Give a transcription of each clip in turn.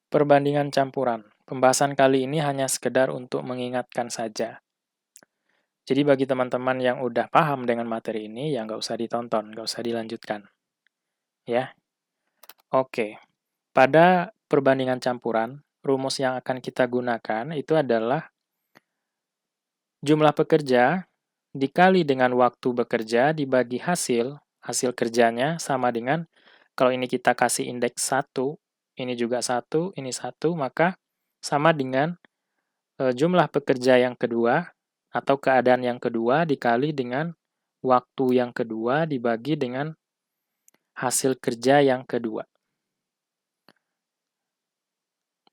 Perbandingan campuran. Pembahasan kali ini hanya sekedar untuk mengingatkan saja. Jadi bagi teman-teman yang udah paham dengan materi ini, ya nggak usah ditonton, nggak usah dilanjutkan. Ya, oke. Pada perbandingan campuran, rumus yang akan kita gunakan itu adalah jumlah pekerja dikali dengan waktu bekerja dibagi hasil kerjanya sama dengan, kalau ini kita kasih indeks 1, ini juga 1, ini 1, maka sama dengan jumlah pekerja yang kedua atau keadaan yang kedua dikali dengan waktu yang kedua dibagi dengan hasil kerja yang kedua.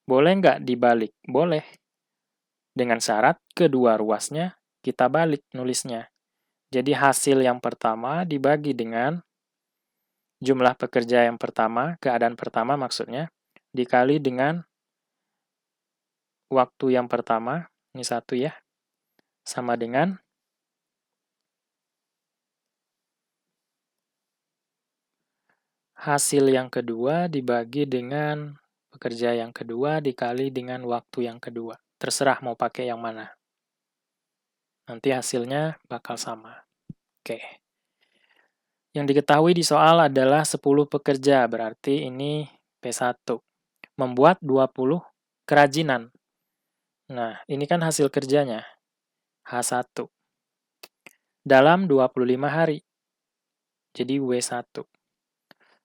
Boleh nggak dibalik? Boleh. Dengan syarat kedua ruasnya kita balik nulisnya. Jadi hasil yang pertama dibagi dengan jumlah pekerja yang pertama, keadaan pertama maksudnya, dikali dengan waktu yang pertama, ini 1 ya, sama dengan hasil yang kedua dibagi dengan pekerja yang kedua dikali dengan waktu yang kedua. Terserah mau pakai yang mana. Nanti hasilnya bakal sama. Oke. Yang diketahui di soal adalah 10 pekerja, berarti ini P1. Membuat 20 kerajinan. Nah, ini kan hasil kerjanya, H1. Dalam 25 hari, jadi W1.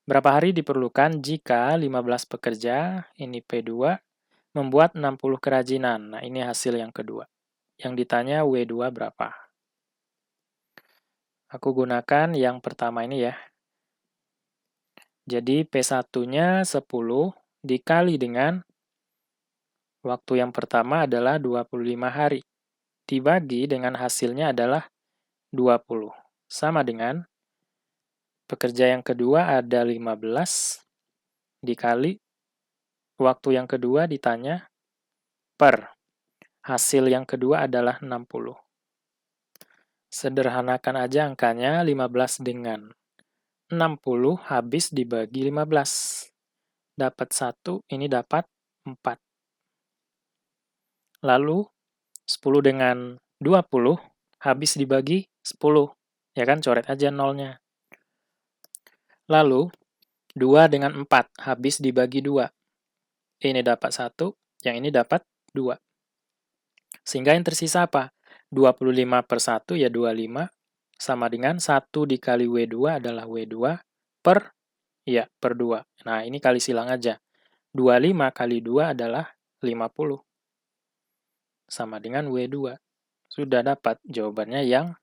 Berapa hari diperlukan jika 15 pekerja, ini P2, membuat 60 kerajinan. Nah, ini hasil yang kedua. Yang ditanya W2 berapa? Aku gunakan yang pertama ini ya. Jadi P1-nya 10 dikali dengan waktu yang pertama adalah 25 hari. Dibagi dengan hasilnya adalah 20. Sama dengan pekerja yang kedua ada 15 dikali waktu yang kedua ditanya per hasil yang kedua adalah 60. Sederhanakan aja angkanya 15 dengan 60 habis dibagi 15. Dapat 1, ini dapat 4. Lalu 10 dengan 20 habis dibagi 10. Ya kan, coret aja nolnya. Lalu 2 dengan 4 habis dibagi 2. Ini dapat 1, yang ini dapat 2. Sehingga yang tersisa apa? 25 per 1 ya 25, sama dengan 1 dikali W2 adalah W2 per, ya per 2. Nah ini kali silang aja. 25 kali 2 adalah 50. Sama dengan W2. Sudah dapat jawabannya yang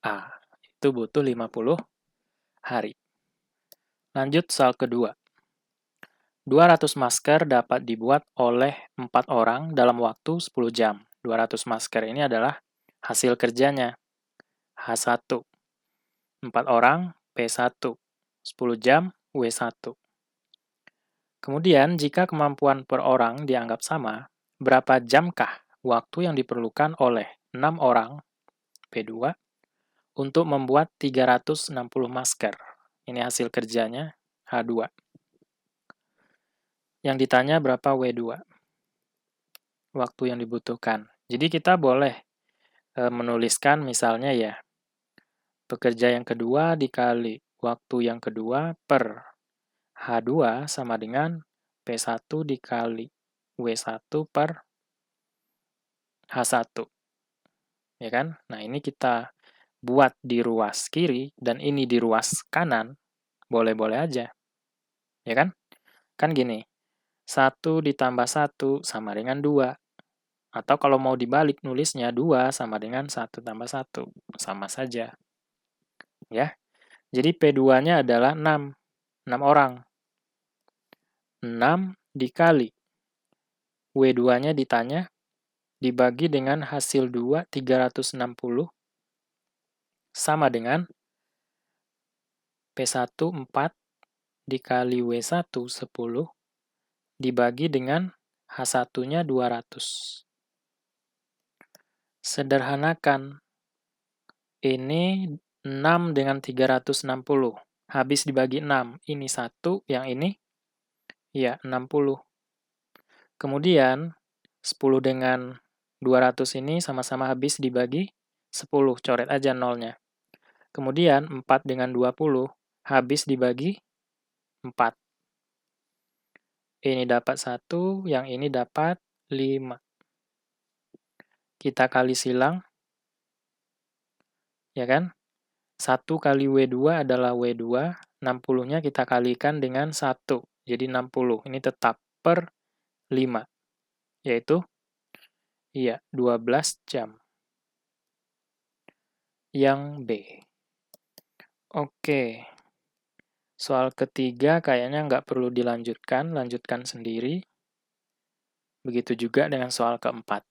A. Itu butuh 50 hari. Lanjut soal kedua. 200 masker dapat dibuat oleh 4 orang dalam waktu 10 jam. 200 masker ini adalah hasil kerjanya, H1. 4 orang, P1. 10 jam, W1. Kemudian, jika kemampuan per orang dianggap sama, berapa jamkah waktu yang diperlukan oleh 6 orang, P2, untuk membuat 360 masker? Ini hasil kerjanya, H2. Yang ditanya berapa W2? Waktu yang dibutuhkan. Jadi kita boleh menuliskan misalnya ya, pekerja yang kedua dikali waktu yang kedua per H2 sama dengan P1 dikali W1 per H1. Ya kan? Nah, ini kita buat di ruas kiri dan ini di ruas kanan, boleh-boleh aja. Ya kan? Kan gini, 1 ditambah 1 sama dengan 2. Atau kalau mau dibalik nulisnya 2 sama dengan 1 tambah 1. Sama saja. Ya. Jadi P2-nya adalah 6. 6 orang. 6 dikali W2-nya ditanya, dibagi dengan hasil 2, 360, sama dengan P1, 4, dikali W1, 10, dibagi dengan H1-nya 200. Sederhanakan. Ini 6 dengan 360. Habis dibagi 6. Ini 1, yang ini ya 60. Kemudian, 10 dengan 200 ini sama-sama habis dibagi 10, coret aja nolnya. Kemudian, 4 dengan 20 habis dibagi 4. Ini dapat 1, yang ini dapat 5. Kita kali silang, ya kan? 1 kali W2 adalah W2, 60-nya kita kalikan dengan 1, jadi 60. Ini tetap per 5, yaitu, iya, 12 jam. Yang B. Oke, soal ketiga kayaknya nggak perlu dilanjutkan, lanjutkan sendiri. Begitu juga dengan soal keempat.